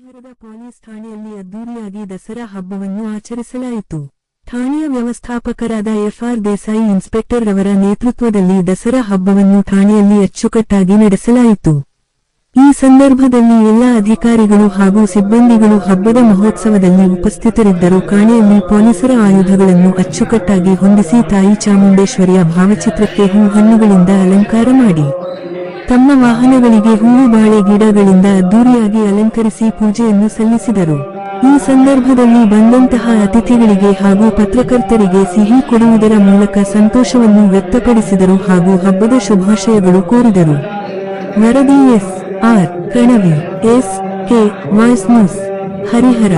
ಹರಿಹರದ ಪೊಲೀಸ್ ಠಾಣೆಯಲ್ಲಿ ಅದ್ದೂರಿಯಾಗಿ ದಸರಾ ಹಬ್ಬವನ್ನು ಆಚರಿಸಲಾಯಿತು. ಠಾಣೆಯ ವ್ಯವಸ್ಥಾಪಕರಾದ ಎಫ್.ಆರ್. ದೇಸಾಯಿ ಇನ್ಸ್ಪೆಕ್ಟರ್ ರವರ ನೇತೃತ್ವದಲ್ಲಿ ದಸರಾ ಹಬ್ಬವನ್ನು ಠಾಣೆಯಲ್ಲಿ ಅಚ್ಚುಕಟ್ಟಾಗಿ ನಡೆಸಲಾಯಿತು. ಈ ಸಂದರ್ಭದಲ್ಲಿ ಎಲ್ಲ ಅಧಿಕಾರಿಗಳು ಹಾಗೂ ಸಿಬ್ಬಂದಿಗಳು ಹಬ್ಬದ ಮಹೋತ್ಸವದಲ್ಲಿ ಉಪಸ್ಥಿತರಿದ್ದರು. ಠಾಣೆಯಲ್ಲಿ ಪೊಲೀಸರ ಆಯುಧಗಳನ್ನು ಅಚ್ಚುಕಟ್ಟಾಗಿ ಹೊಂದಿಸಿ ತಾಯಿ ಚಾಮುಂಡೇಶ್ವರಿಯ ಭಾವಚಿತ್ರಕ್ಕೆ ಹಣ್ಣುಗಳಿಂದ ಅಲಂಕಾರ ಮಾಡಿ, ತಮ್ಮ ವಾಹನಗಳಿಗೆ ಹೂವು ಬಾಳೆ ಗಿಡಗಳಿಂದ ಅದ್ದೂರಿಯಾಗಿ ಅಲಂಕರಿಸಿ ಪೂಜೆಯನ್ನು ಸಲ್ಲಿಸಿದರು. ಈ ಸಂದರ್ಭದಲ್ಲಿ ಬಂದಂತಹ ಅತಿಥಿಗಳಿಗೆ ಹಾಗೂ ಪತ್ರಕರ್ತರಿಗೆ ಸಿಹಿ ಕೊಡುವುದರ ಮೂಲಕ ಸಂತೋಷವನ್ನು ವ್ಯಕ್ತಪಡಿಸಿದರು ಹಾಗೂ ಹಬ್ಬದ ಶುಭಾಶಯಗಳು ಕೋರಿದರು. ವರದಿ S R. Kanavi, S K. Voice news, Harihara.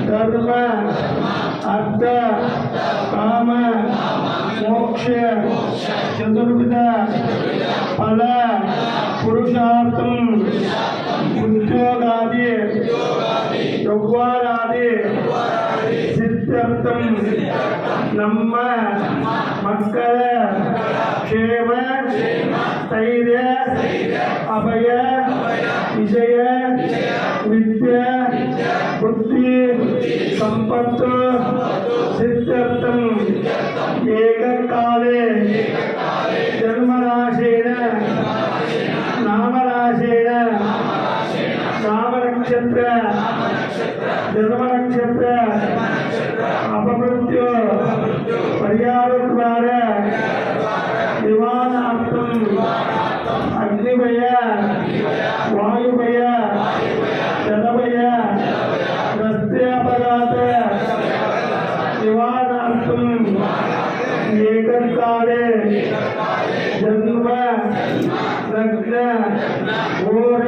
ಧರ್ಮ ಅರ್ಥ ಕಾಮ ಮೋಕ್ಷ ಚತುರ್ವಿಧ ಫಲ ಪುರುಷಾರ್ಥಂ ಉದ್ಯೋಗಾದಿ ಯೌವನಾದಿ ಸಿದ್ಧಾರ್ಥಂ ನಮ್ಮ ಮಕ್ಕಳ ಕ್ಷೇಮ ಸ್ಥೈರ್ಯ ಅಭಯ ವಿಜಯ ವಿದ್ಯೆ ಬುದ್ಧಿ ಸಂಪತ್ತು ಸಿದ್ಧಾರ್ಥಂ ಏಕಕಾಲೇ ಜನ್ಮರಾಶೇನ ನಾಮರಾಶೇನ ನಾಮನಕ್ಷತ್ರ ಜನ್ಮನಕ್ಷತ್ರ ಅಪಮೃತ್ಯು ಪರಿಹಾರದ್ವಾರ ನಿವಾರಣಾರ್ಥಂ ಅಗ್ನಿಭಯ ವಾಯುಭಯ ಜಲಭಯ ರಸ್ತೆ ಅಪಘಾತ ನಿವಾರಣಾರ್ಥಂ ಏಕಕಾಲೇ ಜನ್ಮ ಲಗ್ನ ಘೋರ